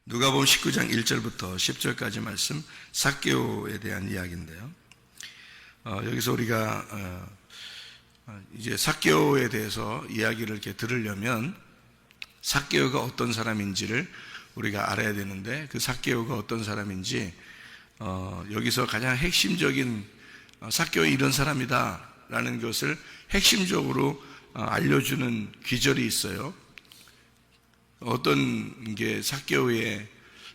누가복음 19장 1절부터 10절까지 말씀 삭개오에 대한 이야기인데요. 여기서 우리가 이제 삭개오에 대해서 이야기를 이렇게 들으려면 삭개오가 어떤 사람인지를 우리가 알아야 되는데, 그 삭개오가 어떤 사람인지 여기서 가장 핵심적인 삭개오 이런 사람이다라는 것을 핵심적으로 알려주는 귀절이 있어요. 어떤 게 삭개오의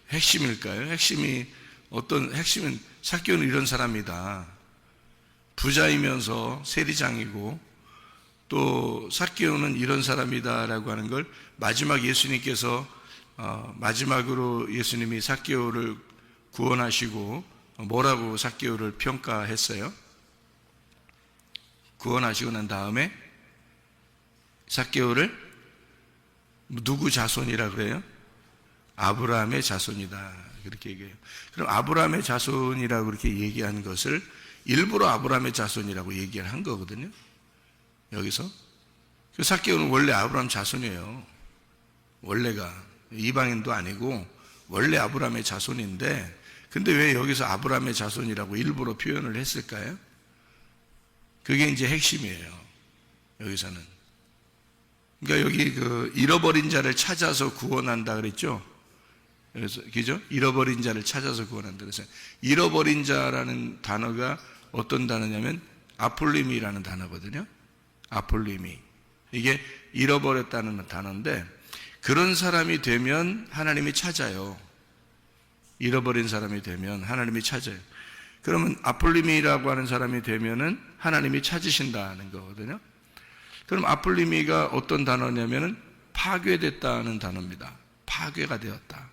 핵심일까요? 핵심은 삭개오는 이런 사람이다. 부자이면서 세리장이고, 또 삭개오는 이런 사람이다라고 하는 걸 예수님께서 마지막으로 예수님이 삭개오를 구원하시고 뭐라고 삭개오를 평가했어요? 구원하시고 난 다음에 삭개오를 누구 자손이라 그래요? 아브라함의 자손이다, 그렇게 얘기해요. 그럼 아브라함의 자손이라고 그렇게 얘기한 것을 일부러 아브라함의 자손이라고 얘기를 한 거거든요. 여기서 삭개오는 원래 아브라함 자손이에요. 원래가 이방인도 아니고 원래 아브라함의 자손인데, 근데 왜 여기서 아브라함의 자손이라고 일부러 표현을 했을까요? 그게 이제 핵심이에요, 여기서는. 그러니까 여기 잃어버린 자를 찾아서 구원한다 그랬죠? 그래서, 그죠? 잃어버린 자를 찾아서 구원한다. 그래서 잃어버린 자라는 단어가 어떤 단어냐면 아폴리미라는 단어거든요. 아폴리미. 이게 잃어버렸다는 단어인데, 그런 사람이 되면 하나님이 찾아요. 잃어버린 사람이 되면 하나님이 찾아요. 그러면 아폴리미라고 하는 사람이 되면은 하나님이 찾으신다는 거거든요. 그럼 아폴리미가 어떤 단어냐면은 파괴됐다는 단어입니다. 파괴가 되었다.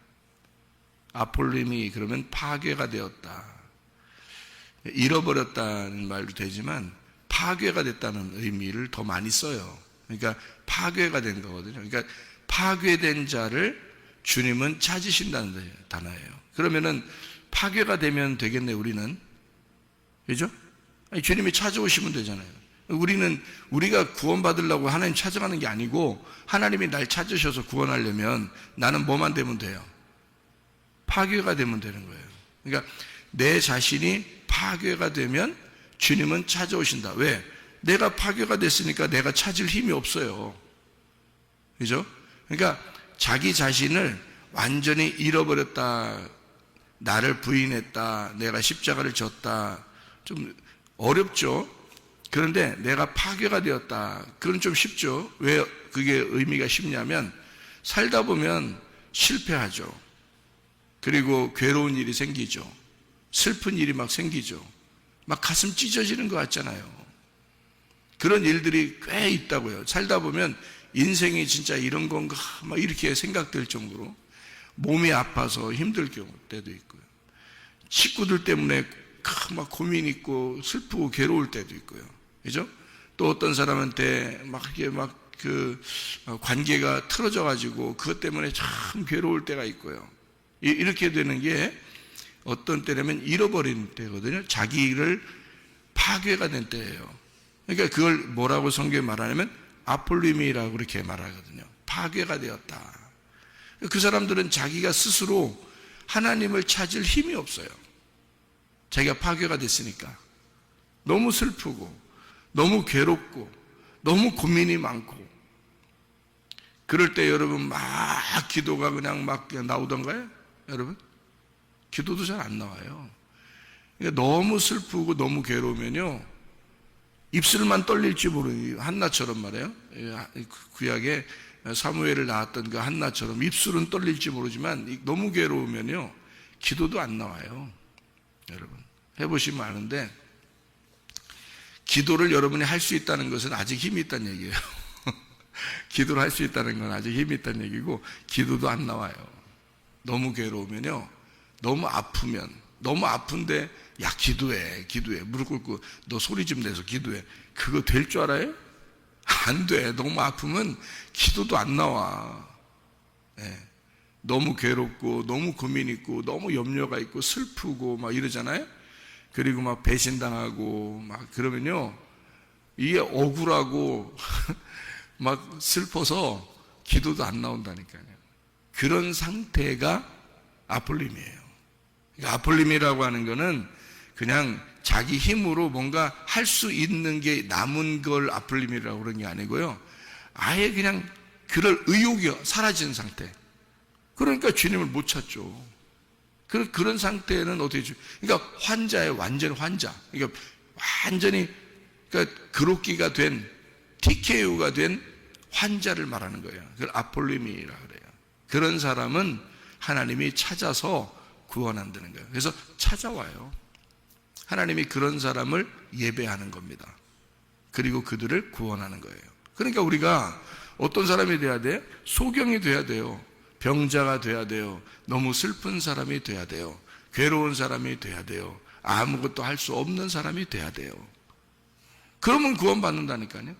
아폴리미 그러면 파괴가 되었다. 잃어버렸다는 말도 되지만 파괴가 됐다는 의미를 더 많이 써요. 그러니까 파괴가 된 거거든요. 그러니까 파괴된 자를 주님은 찾으신다는 단어예요. 그러면은 파괴가 되면 되겠네, 우리는. 그죠? 아니, 주님이 찾아오시면 되잖아요. 우리가 구원받으려고 하나님 찾아가는 게 아니고, 하나님이 날 찾으셔서 구원하려면 나는 뭐만 되면 돼요? 파괴가 되면 되는 거예요. 그러니까 내 자신이 파괴가 되면 주님은 찾아오신다. 왜? 내가 파괴가 됐으니까 내가 찾을 힘이 없어요. 그죠? 그러니까 자기 자신을 완전히 잃어버렸다, 나를 부인했다, 내가 십자가를 졌다, 좀 어렵죠? 그런데 내가 파괴가 되었다, 그건 좀 쉽죠. 왜 그게 의미가 쉽냐면, 살다 보면 실패하죠. 그리고 괴로운 일이 생기죠. 슬픈 일이 막 생기죠. 막 가슴 찢어지는 것 같잖아요. 그런 일들이 꽤 있다고요. 살다 보면 인생이 진짜 이런 건가 막 이렇게 생각될 정도로 몸이 아파서 힘들 때도 있고요. 식구들 때문에 막 고민 있고 슬프고 괴로울 때도 있고요. 그죠? 또 어떤 사람한테 관계가 틀어져 가지고 그것 때문에 참 괴로울 때가 있고요. 이렇게 되는 게 어떤 때라면 잃어버린 때거든요. 자기를 파괴가 된 때예요. 그러니까 그걸 뭐라고 성경에 말하냐면 아폴리미라고 그렇게 말하거든요. 파괴가 되었다. 그 사람들은 자기가 스스로 하나님을 찾을 힘이 없어요. 자기가 파괴가 됐으니까. 너무 슬프고 너무 괴롭고 너무 고민이 많고, 그럴 때 여러분 막 기도가 그냥 막 나오던가요? 여러분? 기도도 잘 안 나와요. 그러니까 너무 슬프고 너무 괴로우면요, 입술만 떨릴지 모르는, 한나처럼 말이에요. 구약에 사무엘을 낳았던 그 한나처럼 입술은 떨릴지 모르지만 너무 괴로우면요, 기도도 안 나와요. 여러분 해보시면 아는데, 기도를 여러분이 할 수 있다는 것은 아직 힘이 있다는 얘기예요. 기도를 할 수 있다는 건 아직 힘이 있다는 얘기고, 기도도 안 나와요. 너무 괴로우면요, 너무 아프면, 너무 아픈데 야 기도해 무릎 꿇고 너 소리 좀 내서 기도해, 그거 될 줄 알아요? 안 돼. 너무 아프면 기도도 안 나와. 네. 너무 괴롭고 너무 고민 있고 너무 염려가 있고 슬프고 막 이러잖아요. 그리고 막 배신당하고 막 그러면요, 이게 억울하고 막 슬퍼서 기도도 안 나온다니까요. 그런 상태가 아폴림이에요. 그러니까 아폴림이라고 하는 거는 그냥 자기 힘으로 뭔가 할 수 있는 게 남은 걸 아폴림이라고 그런 게 아니고요. 아예 그냥 그럴 의욕이 사라진 상태. 그러니까 주님을 못 찾죠. 그런 상태는 어떻게, 그러니까 환자예요. 완전 환자. 그러니까 완전히, 그러니까 그로기가 된, TKO가 된 환자를 말하는 거예요. 그걸 아폴림이라 그래요. 그런 사람은 하나님이 찾아서 구원한다는 거예요. 그래서 찾아와요. 하나님이 그런 사람을 예배하는 겁니다. 그리고 그들을 구원하는 거예요. 그러니까 우리가 어떤 사람이 돼야 돼? 소경이 돼야 돼요. 병자가 돼야 돼요. 너무 슬픈 사람이 돼야 돼요. 괴로운 사람이 돼야 돼요. 아무것도 할 수 없는 사람이 돼야 돼요. 그러면 구원받는다니까요.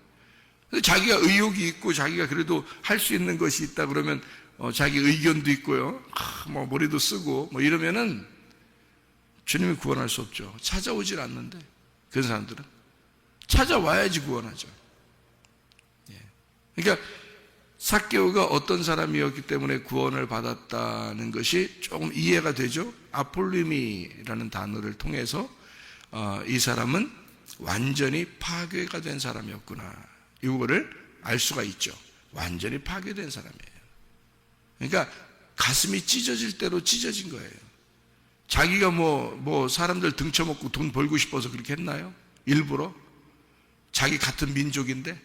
자기가 의욕이 있고 자기가 그래도 할 수 있는 것이 있다 그러면 자기 의견도 있고요. 뭐 머리도 쓰고 뭐 이러면은 주님이 구원할 수 없죠. 찾아오질 않는데 그런 사람들은 찾아와야지 구원하죠. 그러니까 삭개오가 어떤 사람이었기 때문에 구원을 받았다는 것이 조금 이해가 되죠. 아폴림이라는 단어를 통해서 이 사람은 완전히 파괴가 된 사람이었구나, 이거를 알 수가 있죠. 완전히 파괴된 사람이에요. 그러니까 가슴이 찢어질 대로 찢어진 거예요. 자기가 뭐 사람들 등쳐먹고 돈 벌고 싶어서 그렇게 했나요? 일부러? 자기 같은 민족인데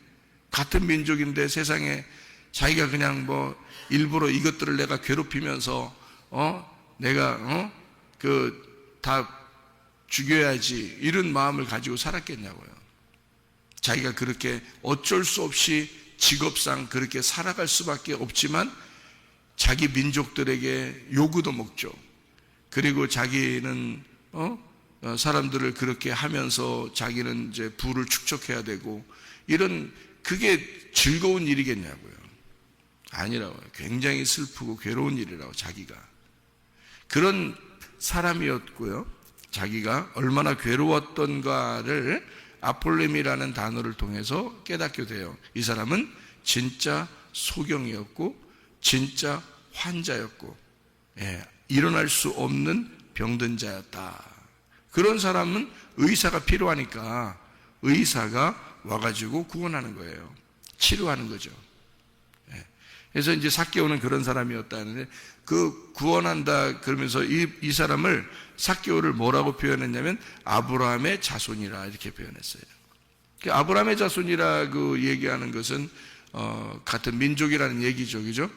세상에 자기가 그냥 뭐 일부러 이것들을 내가 괴롭히면서 내가 다 죽여야지 이런 마음을 가지고 살았겠냐고요. 자기가 그렇게 어쩔 수 없이 직업상 그렇게 살아갈 수밖에 없지만 자기 민족들에게 요구도 먹죠. 그리고 자기는 사람들을 그렇게 하면서 자기는 이제 부를 축적해야 되고 이런, 그게 즐거운 일이겠냐고요. 아니라고요. 굉장히 슬프고 괴로운 일이라고. 자기가 그런 사람이었고요. 자기가 얼마나 괴로웠던가를 아폴림이라는 단어를 통해서 깨닫게 돼요. 이 사람은 진짜 소경이었고 진짜 환자였고, 일어날 수 없는 병든 자였다. 그런 사람은 의사가 필요하니까 의사가 와가지고 구원하는 거예요. 치료하는 거죠. 그래서 이제 삭개오는 그런 사람이었다는데, 그 구원한다 그러면서 이 사람을, 삭개오를 뭐라고 표현했냐면 아브라함의 자손이라 이렇게 표현했어요. 아브라함의 자손이라고 얘기하는 것은 같은 민족이라는 얘기죠, 그죠?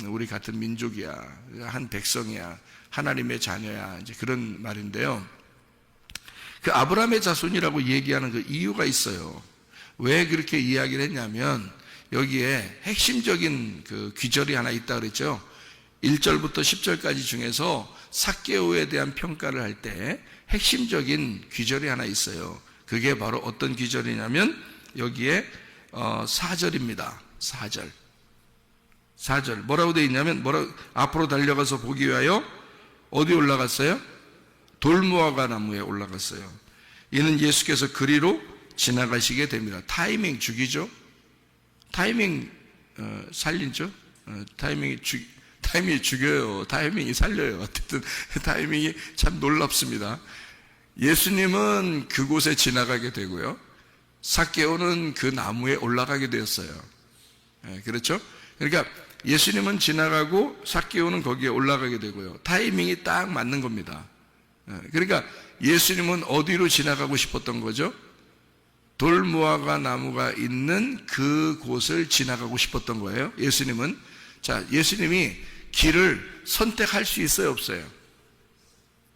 우리 같은 민족이야, 한 백성이야, 하나님의 자녀야, 이제 그런 말인데요. 그 아브라함의 자손이라고 얘기하는 그 이유가 있어요. 왜 그렇게 이야기를 했냐면 여기에 핵심적인 그 귀절이 하나 있다 그랬죠. 1절부터 10절까지 중에서 삭개오에 대한 평가를 할 때 핵심적인 귀절이 하나 있어요. 그게 바로 어떤 귀절이냐면 여기에 4절입니다. 4절 뭐라고 되어 있냐면, 앞으로 달려가서 보기 위하여 어디 올라갔어요? 돌무화과 나무에 올라갔어요. 이는 예수께서 그리로 지나가시게 됩니다. 타이밍 죽이죠. 타이밍 살리죠. 타이밍이 죽여요. 타이밍이 살려요. 어쨌든 타이밍이 참 놀랍습니다. 예수님은 그곳에 지나가게 되고요, 삭개오는 그 나무에 올라가게 되었어요. 그렇죠? 그러니까 예수님은 지나가고 삭개오는 거기에 올라가게 되고요. 타이밍이 딱 맞는 겁니다. 그러니까 예수님은 어디로 지나가고 싶었던 거죠? 돌무화과 나무가 있는 그 곳을 지나가고 싶었던 거예요. 예수님은. 자, 예수님이 길을 선택할 수 있어요, 없어요?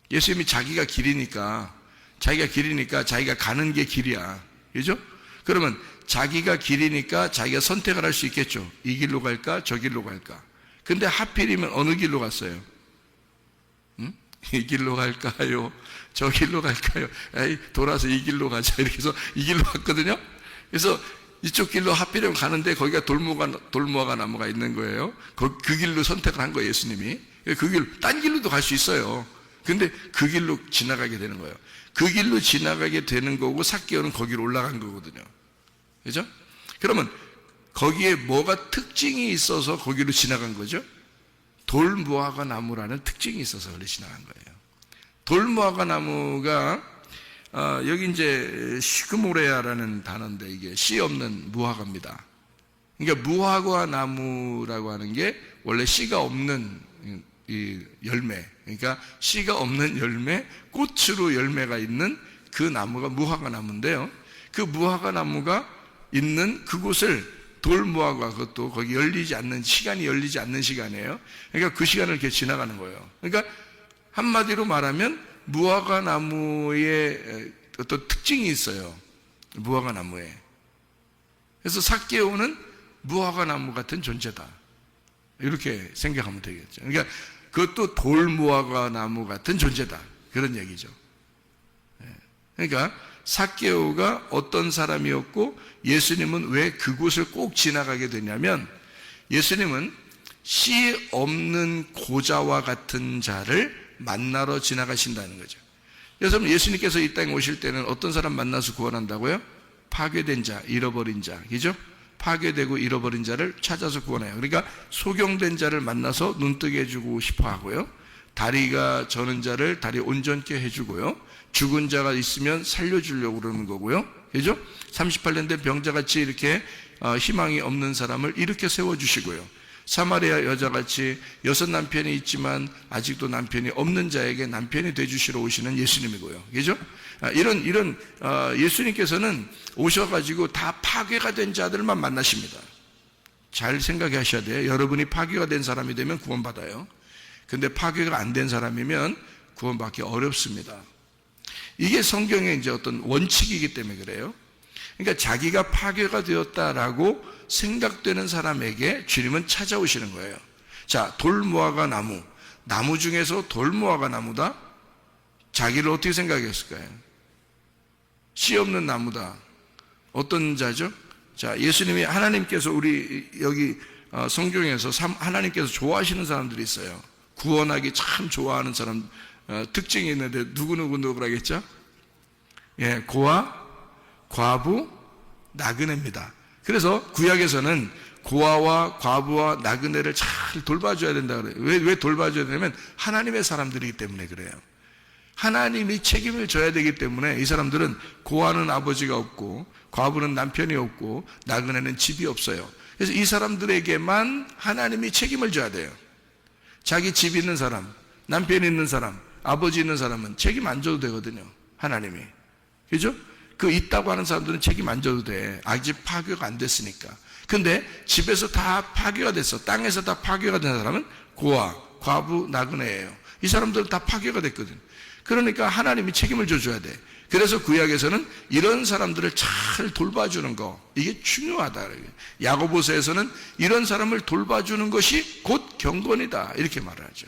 예수님이 자기가 길이니까 자기가 가는 게 길이야. 그죠? 그러면 자기가 길이니까 자기가 선택을 할 수 있겠죠. 이 길로 갈까, 저 길로 갈까. 근데 하필이면 어느 길로 갔어요? 이 길로 갈까요? 저 길로 갈까요? 에이, 돌아서 이 길로 가자. 이렇게 해서 이 길로 갔거든요. 그래서 이쪽 길로 하필이면 가는데 거기가 돌무화과 나무가 있는 거예요. 그 길로 선택을 한 거예요, 예수님이. 그 길, 딴 길로도 갈 수 있어요. 근데 그 길로 지나가게 되는 거예요. 그 길로 지나가게 되는 거고 삭개오는 거기로 올라간 거거든요. 그죠? 그러면 거기에 뭐가 특징이 있어서 거기로 지나간 거죠? 돌무화과 나무라는 특징이 있어서 그래 지나간 거예요. 돌무화과 나무가 여기 이제 시그모레아라는 단어인데 이게 씨 없는 무화과입니다. 그러니까 무화과 나무라고 하는 게 원래 씨가 없는 이 열매, 그러니까 씨가 없는 열매, 꽃으로 열매가 있는 그 나무가 무화과 나무인데요. 그 무화과 나무가 있는 그곳을 돌무화과, 그것도 거기 열리지 않는 시간이 열리지 않는 시간이에요. 그러니까 그 시간을 이렇게 지나가는 거예요. 그러니까 한마디로 말하면 무화과 나무의 어떤 특징이 있어요. 무화과 나무에. 그래서 삭개오는 무화과 나무 같은 존재다. 이렇게 생각하면 되겠죠. 그러니까 그것도 돌무화과 나무 같은 존재다. 그런 얘기죠. 그러니까 삭개오가 어떤 사람이었고 예수님은 왜 그곳을 꼭 지나가게 되냐면 예수님은 씨 없는 고자와 같은 자를 만나러 지나가신다는 거죠. 여러분, 예수님께서 이 땅에 오실 때는 어떤 사람 만나서 구원한다고요? 파괴된 자, 잃어버린 자, 그죠? 파괴되고 잃어버린 자를 찾아서 구원해요. 그러니까 소경된 자를 만나서 눈뜨게 해주고 싶어 하고요. 다리가 저는 자를 다리 온전케 해주고요. 죽은 자가 있으면 살려주려고 그러는 거고요. 그죠? 38년 된 병자같이 이렇게 희망이 없는 사람을 이렇게 세워주시고요. 사마리아 여자같이 6 남편이 있지만 아직도 남편이 없는 자에게 남편이 되주시러 오시는 예수님이고요. 그죠? 이런 예수님께서는 오셔가지고 다 파괴가 된 자들만 만나십니다. 잘 생각하셔야 돼요. 여러분이 파괴가 된 사람이 되면 구원받아요. 근데 파괴가 안 된 사람이면 구원받기 어렵습니다. 이게 성경의 이제 어떤 원칙이기 때문에 그래요. 그러니까 자기가 파괴가 되었다라고 생각되는 사람에게 주님은 찾아오시는 거예요. 자, 돌무화과 나무. 나무 중에서 돌무화과 나무다? 자기를 어떻게 생각했을까요? 씨 없는 나무다. 어떤 자죠? 자, 예수님이 하나님께서 우리 여기 성경에서 하나님께서 좋아하시는 사람들이 있어요. 구원하기 참 좋아하는 사람 특징이 있는데 누구라겠죠? 예, 고아, 과부, 나그네입니다. 그래서 구약에서는 고아와 과부와 나그네를 잘 돌봐줘야 된다 그래요. 왜 돌봐줘야 되냐면 하나님의 사람들이기 때문에 그래요. 하나님이 책임을 져야 되기 때문에 이 사람들은 고아는 아버지가 없고 과부는 남편이 없고 나그네는 집이 없어요. 그래서 이 사람들에게만 하나님이 책임을 져야 돼요. 자기 집 있는 사람, 남편 있는 사람, 아버지 있는 사람은 책임 안 져도 되거든요. 하나님이. 그죠? 그 있다고 하는 사람들은 책임 안 져도 돼. 아직 파괴가 안 됐으니까. 근데 집에서 다 파괴가 됐어. 땅에서 다 파괴가 된 사람은 고아, 과부, 나그네예요. 이 사람들은 다 파괴가 됐거든. 그러니까 하나님이 책임을 져줘야 돼. 그래서 구약에서는 이런 사람들을 잘 돌봐주는 거, 이게 중요하다. 야고보서에서는 이런 사람을 돌봐주는 것이 곧 경건이다. 이렇게 말을 하죠.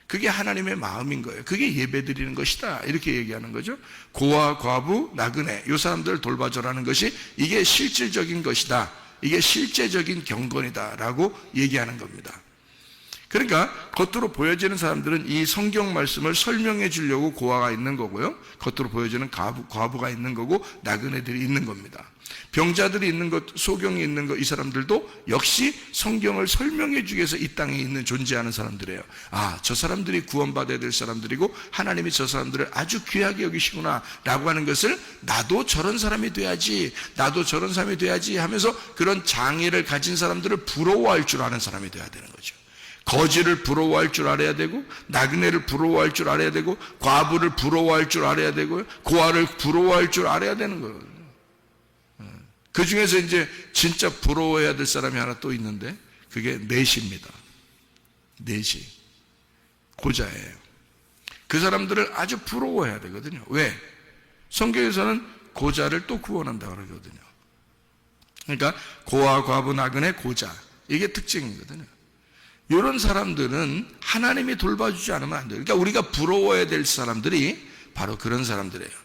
그게 하나님의 마음인 거예요. 그게 예배드리는 것이다. 이렇게 얘기하는 거죠. 고아, 과부, 나그네, 이 사람들을 돌봐줘라는 것이 이게 실질적인 것이다. 이게 실제적인 경건이다. 라고 얘기하는 겁니다. 그러니까 겉으로 보여지는 사람들은 이 성경 말씀을 설명해 주려고 고아가 있는 거고요. 겉으로 보여지는 과부가 있는 거고 나그네들이 있는 겁니다. 병자들이 있는 것, 소경이 있는 것, 이 사람들도 역시 성경을 설명해 주기 위해서 이 땅에 있는 존재하는 사람들이에요. 아, 저 사람들이 구원받아야 될 사람들이고 하나님이 저 사람들을 아주 귀하게 여기시구나 라고 하는 것을 나도 저런 사람이 돼야지, 나도 저런 사람이 돼야지 하면서 그런 장애를 가진 사람들을 부러워할 줄 아는 사람이 돼야 되는 거죠. 거지를 부러워할 줄 알아야 되고, 나그네를 부러워할 줄 알아야 되고, 과부를 부러워할 줄 알아야 되고요, 고아를 부러워할 줄 알아야 되는 거예요. 그 중에서 이제 진짜 부러워해야 될 사람이 하나 또 있는데 그게 넷입니다. 넷이 고자예요. 그 사람들을 아주 부러워해야 되거든요. 왜? 성경에서는 고자를 또 구원한다고 그러거든요. 그러니까 고아, 과부, 나그네, 고자, 이게 특징이거든요. 이런 사람들은 하나님이 돌봐주지 않으면 안 돼요. 그러니까 우리가 부러워해야 될 사람들이 바로 그런 사람들이에요.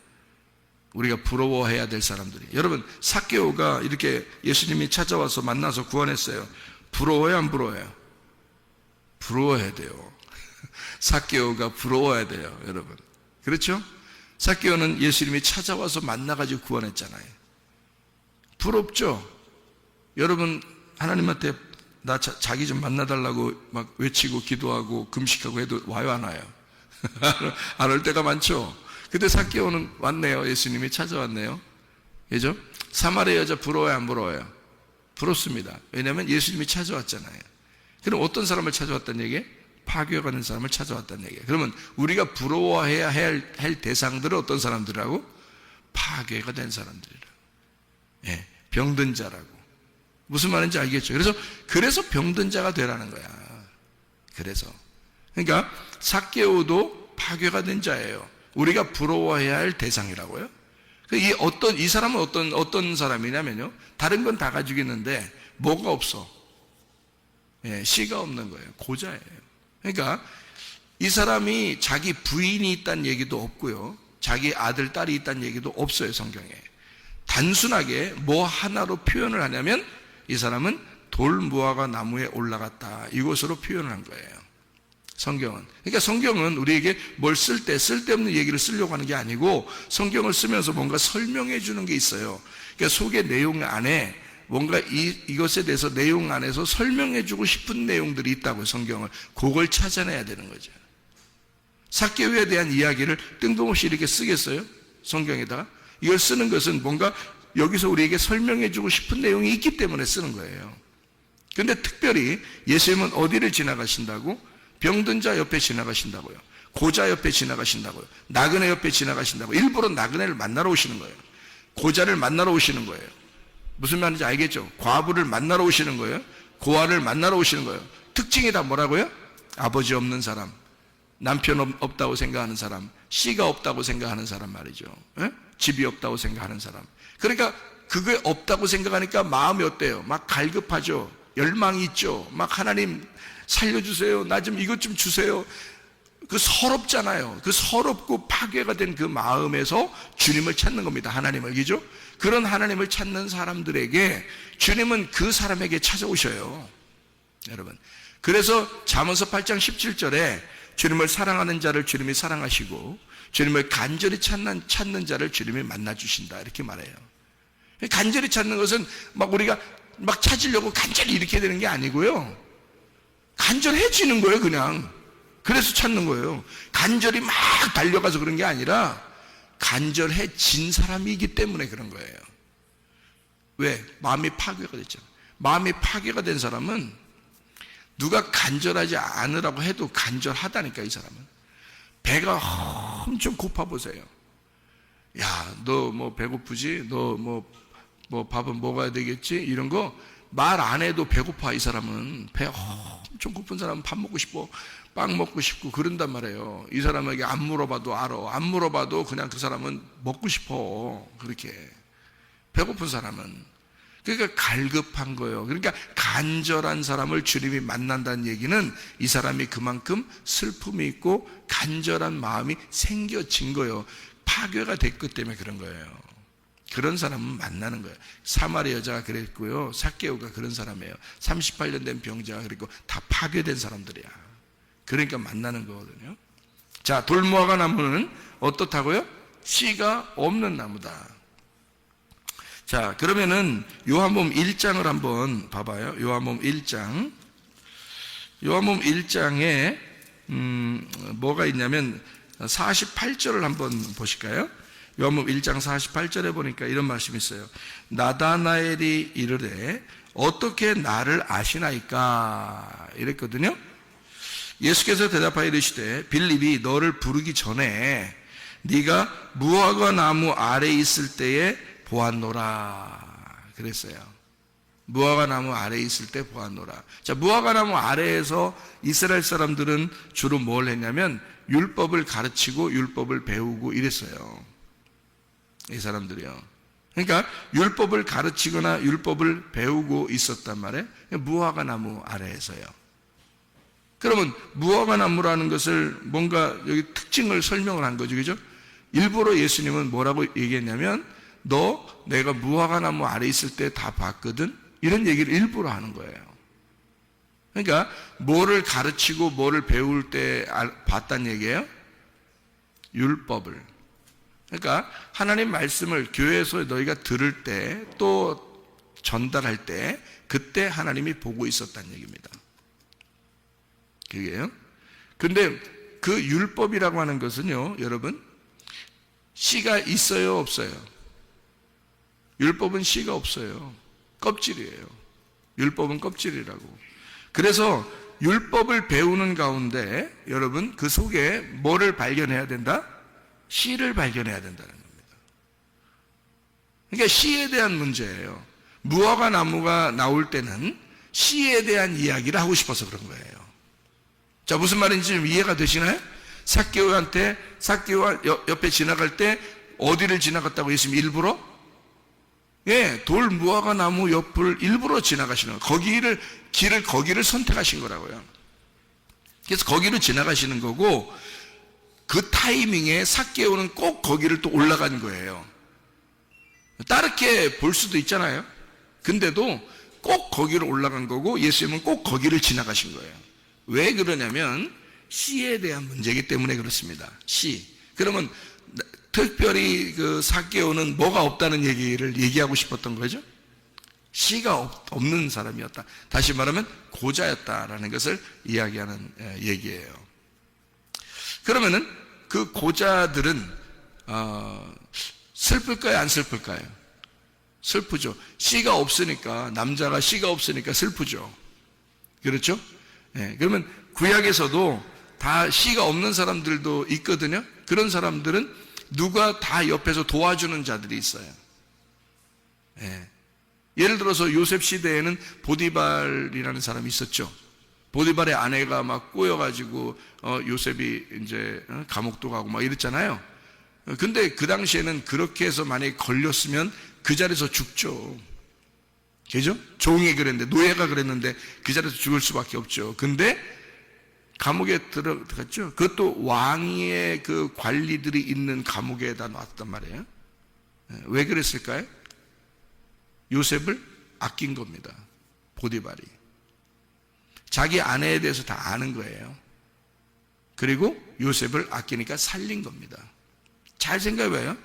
우리가 부러워해야 될 사람들이. 여러분, 삭개오가 이렇게 예수님이 찾아와서 만나서 구원했어요. 부러워요, 안 부러워요? 부러워해야 돼요. 삭개오가 부러워야 돼요, 여러분. 그렇죠? 삭개오는 예수님이 찾아와서 만나가지고 구원했잖아요. 부럽죠? 여러분, 하나님한테 나 자기 좀 만나달라고 막 외치고 기도하고 금식하고 해도 와요, 안 와요? 안 올 때가 많죠. 근데 삭개오는 왔네요. 예수님이 찾아왔네요. 그죠? 사마리아 여자 부러워요, 안 부러워요? 부럽습니다. 왜냐하면 예수님이 찾아왔잖아요. 그럼 어떤 사람을 찾아왔다는 얘기예요? 파괴가는 사람을 찾아왔다는 얘기예요. 그러면 우리가 부러워해야 할 대상들은 어떤 사람들이라고? 파괴가 된 사람들이라고. 예, 병든 자라고. 무슨 말인지 알겠죠? 그래서 병든 자가 되라는 거야. 그러니까 삭개오도 파괴가 된 자예요. 우리가 부러워해야 할 대상이라고요. 이 사람은 어떤 사람이냐면요. 다른 건 다 가지고 있는데 뭐가 없어? 예, 씨가 없는 거예요. 고자예요. 그러니까 이 사람이 자기 부인이 있다는 얘기도 없고요. 자기 아들, 딸이 있다는 얘기도 없어요, 성경에. 단순하게 뭐 하나로 표현을 하냐면 이 사람은 돌무화과 나무에 올라갔다. 이것으로 표현을 한 거예요. 성경은. 그러니까 성경은 우리에게 뭘 쓸데없는 얘기를 쓰려고 하는 게 아니고 성경을 쓰면서 뭔가 설명해 주는 게 있어요. 그러니까 속의 내용 안에 뭔가 이것에 대해서 내용 안에서 설명해 주고 싶은 내용들이 있다고요, 성경을. 그걸 찾아내야 되는 거죠. 삭개오에 대한 이야기를 뜬금없이 이렇게 쓰겠어요? 성경에다가? 이걸 쓰는 것은 뭔가 여기서 우리에게 설명해 주고 싶은 내용이 있기 때문에 쓰는 거예요. 그런데 특별히 예수님은 어디를 지나가신다고? 병든 자 옆에 지나가신다고요. 고자 옆에 지나가신다고요. 나그네 옆에 지나가신다고. 일부러 나그네를 만나러 오시는 거예요. 고자를 만나러 오시는 거예요. 무슨 말인지 알겠죠? 과부를 만나러 오시는 거예요. 고아를 만나러 오시는 거예요. 특징이 다 뭐라고요? 아버지 없는 사람, 남편 없다고 생각하는 사람, 씨가 없다고 생각하는 사람 말이죠. 에? 집이 없다고 생각하는 사람. 그러니까 그게 없다고 생각하니까 마음이 어때요? 막 갈급하죠. 열망이 있죠. 막 하나님 살려주세요. 나 좀 이것 좀 주세요. 그 서럽잖아요. 그 서럽고 파괴가 된 그 마음에서 주님을 찾는 겁니다. 하나님을. 그죠? 그런 하나님을 찾는 사람들에게 주님은 그 사람에게 찾아오셔요. 여러분. 그래서 잠언서 8장 17절에 주님을 사랑하는 자를 주님이 사랑하시고 주님을 간절히 찾는 자를 주님이 만나주신다. 이렇게 말해요. 간절히 찾는 것은 막 우리가 막 찾으려고 간절히 이렇게 되는 게 아니고요. 간절해지는 거예요, 그냥. 그래서 찾는 거예요. 간절히 막 달려가서 그런 게 아니라 간절해진 사람이기 때문에 그런 거예요. 왜? 마음이 파괴가 됐잖아요. 마음이 파괴가 된 사람은 누가 간절하지 않으라고 해도 간절하다니까, 이 사람은. 배가 엄청 고파 보세요. 야, 너 뭐 배고프지? 너 뭐 밥은 먹어야 되겠지? 이런 거 말 안 해도 배고파. 이 사람은 배 엄청 고픈 사람은 밥 먹고 싶어, 빵 먹고 싶고 그런단 말이에요. 이 사람에게 안 물어봐도 알아. 안 물어봐도 그냥 그 사람은 먹고 싶어. 그렇게 배고픈 사람은. 그러니까 갈급한 거예요. 그러니까 간절한 사람을 주님이 만난다는 얘기는 이 사람이 그만큼 슬픔이 있고 간절한 마음이 생겨진 거예요. 파괴가 됐기 때문에 그런 거예요. 그런 사람은 만나는 거예요. 사마리아 여자가 그랬고요. 삭개오가 그런 사람이에요. 38년 된 병자가 그랬고 다 파괴된 사람들이야. 그러니까 만나는 거거든요. 자, 돌무화과 나무는 어떻다고요? 씨가 없는 나무다. 자, 그러면은 요한복음 1장을 한번 봐봐요. 요한복음 1장. 요한복음 1장에 뭐가 있냐면 48절을 한번 보실까요? 요한복음 1장 48절에 보니까 이런 말씀이 있어요. 나다나엘이 이르되 어떻게 나를 아시나이까? 이랬거든요. 예수께서 대답하여 이르시되 빌립이 너를 부르기 전에 네가 무화과 나무 아래에 있을 때에 보았노라 그랬어요. 무화과 나무 아래에 있을 때 보았노라. 자, 무화과 나무 아래에서 이스라엘 사람들은 주로 뭘 했냐면 율법을 가르치고 율법을 배우고 이랬어요. 이 사람들이요. 그러니까 율법을 가르치거나 율법을 배우고 있었단 말이에요. 무화과 나무 아래에서요. 그러면 무화과 나무라는 것을 뭔가 여기 특징을 설명을 한 거죠. 그죠? 일부러 예수님은 뭐라고 얘기했냐면 내가 무화과 나무 아래 있을 때 다 봤거든? 이런 얘기를 일부러 하는 거예요. 그러니까 뭐를 가르치고 뭐를 배울 때 봤단 얘기예요? 율법을. 그러니까 하나님 말씀을 교회에서 너희가 들을 때 또 전달할 때 그때 하나님이 보고 있었다는 얘기입니다. 그게요. 근데 그 율법이라고 하는 것은요, 여러분, 씨가 있어요, 없어요? 율법은 씨가 없어요. 껍질이에요. 율법은 껍질이라고. 그래서 율법을 배우는 가운데 여러분 그 속에 뭐를 발견해야 된다? 씨를 발견해야 된다는 겁니다. 그러니까 씨에 대한 문제예요. 무화과 나무가 나올 때는 씨에 대한 이야기를 하고 싶어서 그런 거예요. 자, 무슨 말인지 좀 이해가 되시나요? 삭개오가 옆에 지나갈 때 어디를 지나갔다고 예수님이 일부러? 예, 돌 무화과 나무 옆을 일부러 지나가시는 거예요. 길을 거기를 선택하신 거라고요. 그래서 거기로 지나가시는 거고, 그 타이밍에 삭개오는 꼭 거기를 또 올라간 거예요. 다르게 볼 수도 있잖아요. 근데도 꼭 거기로 올라간 거고, 예수님은 꼭 거기를 지나가신 거예요. 왜 그러냐면 씨에 대한 문제이기 때문에 그렇습니다. 씨. 그러면 특별히 그 삭개오는 뭐가 없다는 얘기를 얘기하고 싶었던 거죠? 씨가 없는 사람이었다. 다시 말하면 고자였다라는 것을 이야기하는 얘기예요. 그러면은 그 고자들은 슬플까요, 안 슬플까요? 슬프죠. 씨가 없으니까, 남자가 씨가 없으니까 슬프죠. 그렇죠? 네, 그러면 구약에서도 다 씨가 없는 사람들도 있거든요. 그런 사람들은 누가 다 옆에서 도와주는 자들이 있어요. 네. 예를 들어서 요셉 시대에는 보디발이라는 사람이 있었죠. 보디발의 아내가 막 꼬여가지고 요셉이 이제 감옥도 가고 막 이랬잖아요. 근데 그 당시에는 그렇게 해서 만약에 걸렸으면 그 자리에서 죽죠. 그죠? 종이 그랬는데, 노예가 그랬는데 그 자리에서 죽을 수밖에 없죠. 근데 감옥에 들어갔죠. 그것도 왕의 그 관리들이 있는 감옥에다 놨단 말이에요. 왜 그랬을까요? 요셉을 아낀 겁니다. 보디발이. 자기 아내에 대해서 다 아는 거예요. 그리고 요셉을 아끼니까 살린 겁니다. 잘 생각해봐요.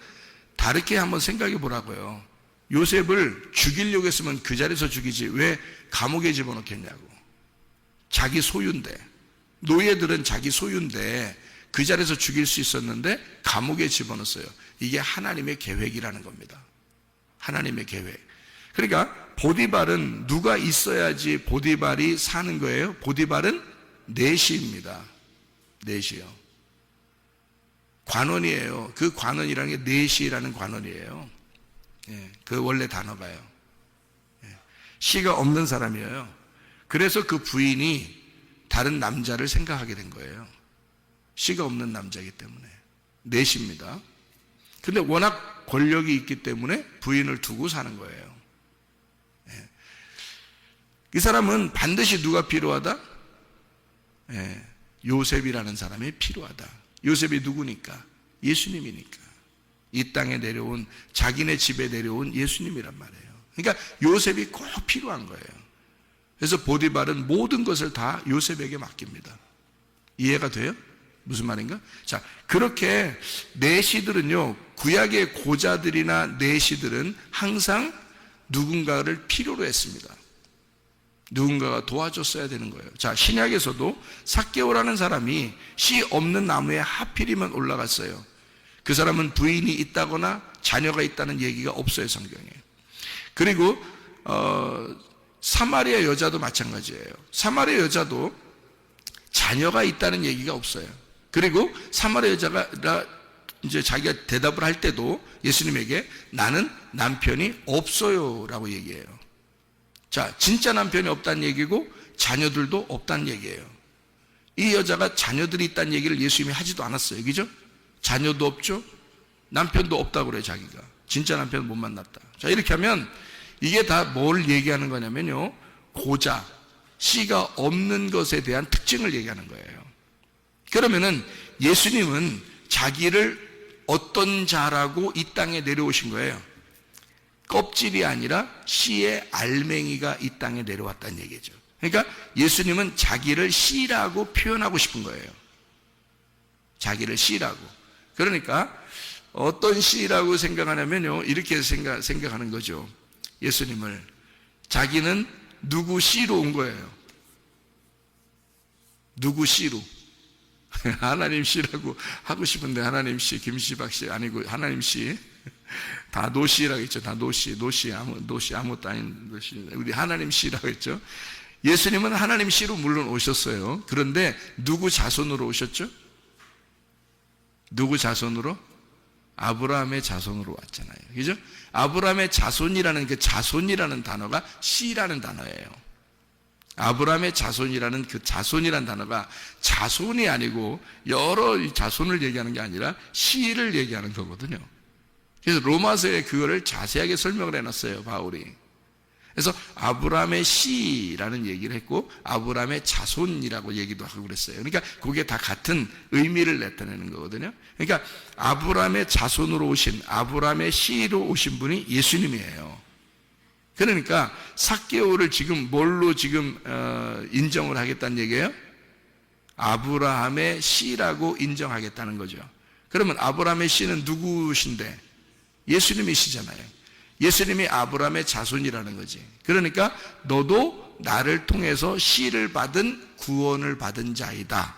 다르게 한번 생각해 보라고요. 요셉을 죽이려고 했으면 그 자리에서 죽이지 왜 감옥에 집어넣겠냐고. 자기 소유인데, 노예들은 자기 소유인데 그 자리에서 죽일 수 있었는데 감옥에 집어넣었어요. 이게 하나님의 계획이라는 겁니다. 하나님의 계획. 그러니까 보디발은 누가 있어야지 보디발이 사는 거예요? 보디발은 내시입니다. 내시요. 관원이에요. 그 관원이라는 게 내시라는 관원이에요. 예, 그 원래 단어가요. 예, 씨가 없는 사람이에요. 그래서 그 부인이 다른 남자를 생각하게 된 거예요. 씨가 없는 남자이기 때문에. 내시입니다. 근데 워낙 권력이 있기 때문에 부인을 두고 사는 거예요. 예. 이 사람은 반드시 누가 필요하다? 예, 요셉이라는 사람이 필요하다. 요셉이 누구니까? 예수님이니까. 이 땅에 내려온, 자기네 집에 내려온 예수님이란 말이에요. 그러니까 요셉이 꼭 필요한 거예요. 그래서 보디발은 모든 것을 다 요셉에게 맡깁니다. 이해가 돼요? 무슨 말인가? 자, 그렇게 내시들은요, 구약의 고자들이나 내시들은 항상 누군가를 필요로 했습니다. 누군가가 도와줬어야 되는 거예요. 자, 신약에서도 삭개오라는 사람이 씨 없는 나무에 하필이면 올라갔어요. 그 사람은 부인이 있다거나 자녀가 있다는 얘기가 없어요, 성경에. 그리고 사마리아 여자도 마찬가지예요. 사마리아 여자도 자녀가 있다는 얘기가 없어요. 그리고 사마리아 여자가 이제 자기가 대답을 할 때도 예수님에게 나는 남편이 없어요라고 얘기해요. 자, 진짜 남편이 없다는 얘기고 자녀들도 없다는 얘기예요. 이 여자가 자녀들이 있다는 얘기를 예수님이 하지도 않았어요. 그죠? 자녀도 없죠? 남편도 없다고 그래요, 자기가. 진짜 남편 못 만났다. 자, 이렇게 하면 이게 다 뭘 얘기하는 거냐면요, 고자, 씨가 없는 것에 대한 특징을 얘기하는 거예요. 그러면은 예수님은 자기를 어떤 자라고 이 땅에 내려오신 거예요? 껍질이 아니라 씨의 알맹이가 이 땅에 내려왔다는 얘기죠. 그러니까 예수님은 자기를 씨라고 표현하고 싶은 거예요. 자기를 씨라고. 그러니까 어떤 씨라고 생각하냐면요, 이렇게 생각하는 거죠. 예수님을 자기는 누구 씨로 온 거예요. 누구 씨로. 하나님 씨라고 하고 싶은데 하나님 씨, 김씨박 씨 아니고 하나님 씨. 다 노씨라고 했죠. 다 노씨 아무것도 아닌 노씨. 우리 하나님 씨라고 했죠. 예수님은 하나님 씨로 물론 오셨어요. 그런데 누구 자손으로 오셨죠? 누구 자손으로? 아브라함의 자손으로 왔잖아요. 그죠? 아브라함의 자손이라는 그 자손이라는 단어가 씨라는 단어예요. 아브라함의 자손이라는 그 자손이라는 단어가 자손이 아니고 여러 자손을 얘기하는 게 아니라 씨를 얘기하는 거거든요. 그래서 로마서에 그거를 자세하게 설명을 해놨어요, 바울이. 그래서 아브라함의 씨라는 얘기를 했고 아브라함의 자손이라고 얘기도 하고 그랬어요. 그러니까 그게 다 같은 의미를 나타내는 거거든요. 그러니까 아브라함의 자손으로 오신, 아브라함의 씨로 오신 분이 예수님이에요. 그러니까 삭개오를 지금 뭘로 지금 인정을 하겠다는 얘기예요? 아브라함의 씨라고 인정하겠다는 거죠. 그러면 아브라함의 씨는 누구신데? 예수님이시잖아요. 예수님이 아브라함의 자손이라는 거지. 그러니까 너도 나를 통해서 씨를 받은 구원을 받은 자이다.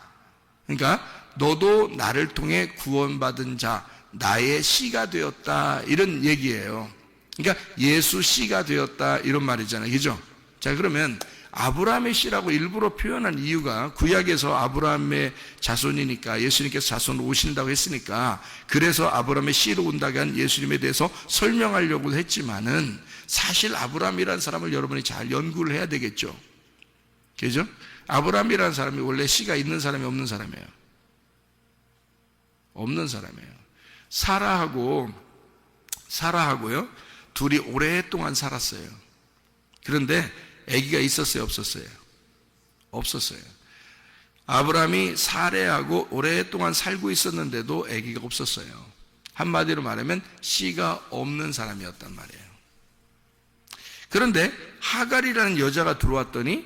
그러니까 너도 나를 통해 구원받은 자, 나의 씨가 되었다, 이런 얘기예요. 그러니까 예수 씨가 되었다, 이런 말이잖아요. 그죠? 자, 그러면 아브라함의 씨라고 일부러 표현한 이유가 구약에서 아브라함의 자손이니까 예수님께서 자손으로 오신다고 했으니까 그래서 아브라함의 씨로 온다고 한 예수님에 대해서 설명하려고 했지만은 사실 아브라함이라는 사람을 여러분이 잘 연구를 해야 되겠죠. 그죠? 아브라함이라는 사람이 원래 씨가 있는 사람이 없는 사람이에요. 없는 사람이에요. 사라하고요 둘이 오랫동안 살았어요. 그런데 아기가 있었어요, 없었어요? 없었어요. 아브라함이 사레하고 오랫동안 살고 있었는데도 아기가 없었어요. 한마디로 말하면 씨가 없는 사람이었단 말이에요. 그런데 하갈이라는 여자가 들어왔더니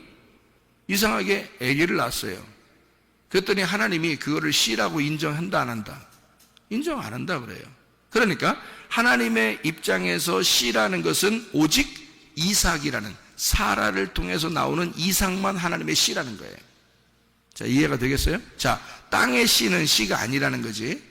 이상하게 아기를 낳았어요. 그랬더니 하나님이 그거를 씨라고 인정한다, 안 한다? 인정 안 한다 그래요. 그러니까 하나님의 입장에서 씨라는 것은 오직 이삭이라는, 사라를 통해서 나오는 이삭만 하나님의 씨라는 거예요. 자, 이해가 되겠어요? 자, 땅의 씨는 씨가 아니라는 거지.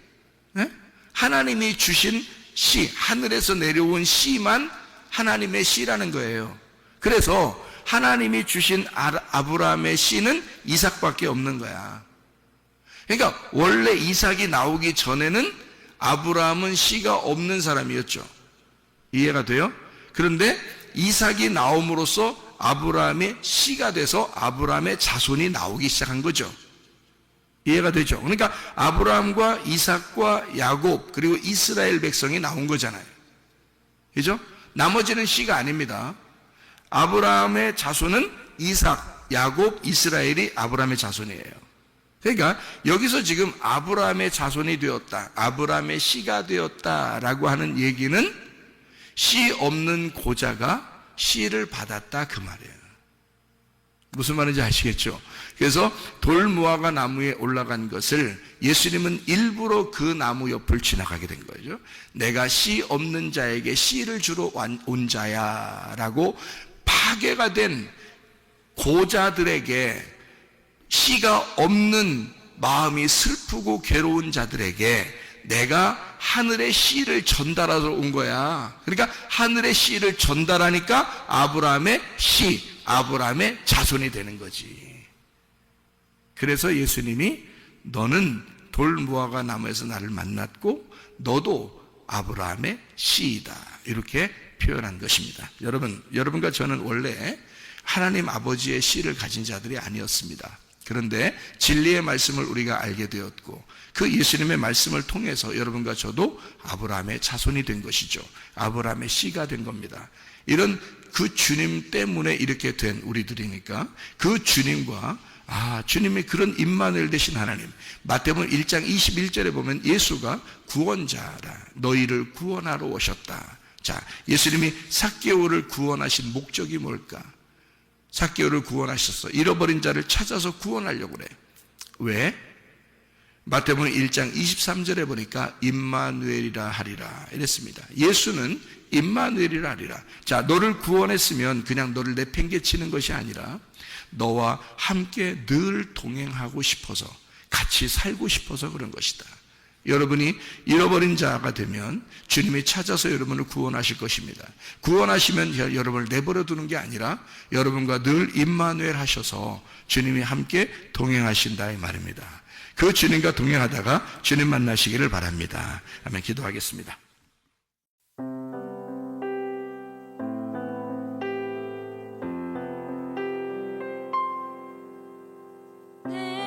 네? 하나님이 주신 씨, 하늘에서 내려온 씨만 하나님의 씨라는 거예요. 그래서 하나님이 주신 아브라함의 씨는 이삭밖에 없는 거야. 그러니까 원래 이삭이 나오기 전에는 아브라함은 씨가 없는 사람이었죠. 이해가 돼요? 그런데 이삭이 나옴으로써 아브라함의 씨가 돼서 아브라함의 자손이 나오기 시작한 거죠. 이해가 되죠? 그러니까 아브라함과 이삭과 야곱 그리고 이스라엘 백성이 나온 거잖아요. 그죠? 나머지는 씨가 아닙니다. 아브라함의 자손은 이삭, 야곱, 이스라엘이 아브라함의 자손이에요. 그러니까 여기서 지금 아브라함의 자손이 되었다, 아브라함의 씨가 되었다라고 하는 얘기는 씨 없는 고자가 씨를 받았다, 그 말이에요. 무슨 말인지 아시겠죠? 그래서 돌무화과 나무에 올라간 것을 예수님은 일부러 그 나무 옆을 지나가게 된 거죠. 내가 씨 없는 자에게 씨를 주러 온 자야 라고 파괴가 된 고자들에게, 씨가 없는 마음이 슬프고 괴로운 자들에게 내가 하늘의 씨를 전달하러 온 거야. 그러니까 하늘의 씨를 전달하니까 아브라함의 씨, 아브라함의 자손이 되는 거지. 그래서 예수님이 너는 돌무화과 나무에서 나를 만났고 너도 아브라함의 씨이다, 이렇게 표현한 것입니다. 여러분과 저는 원래 하나님 아버지의 씨를 가진 자들이 아니었습니다. 그런데 진리의 말씀을 우리가 알게 되었고 그 예수님의 말씀을 통해서 여러분과 저도 아브라함의 자손이 된 것이죠. 아브라함의 씨가 된 겁니다. 이런 그 주님 때문에 이렇게 된 우리들이니까 그 주님과 주님이 그런 임마누엘 되신 하나님, 마태복음 1장 21절에 보면 예수가 구원자라, 너희를 구원하러 오셨다. 자, 예수님이 삭개오를 구원하신 목적이 뭘까? 삭개오를 구원하셨어. 잃어버린 자를 찾아서 구원하려고 그래. 왜? 마태복음 1장 23절에 보니까 임마누엘이라 하리라 이랬습니다. 예수는 임마누엘이라 하리라. 자, 너를 구원했으면 그냥 너를 내팽개치는 것이 아니라 너와 함께 늘 동행하고 싶어서, 같이 살고 싶어서 그런 것이다. 여러분이 잃어버린 자가 되면 주님이 찾아서 여러분을 구원하실 것입니다. 구원하시면 여러분을 내버려 두는 게 아니라 여러분과 늘 임마누엘 하셔서 주님이 함께 동행하신다 이 말입니다. 그 주님과 동행하다가 주님 만나시기를 바랍니다. 아멘. 기도하겠습니다. 내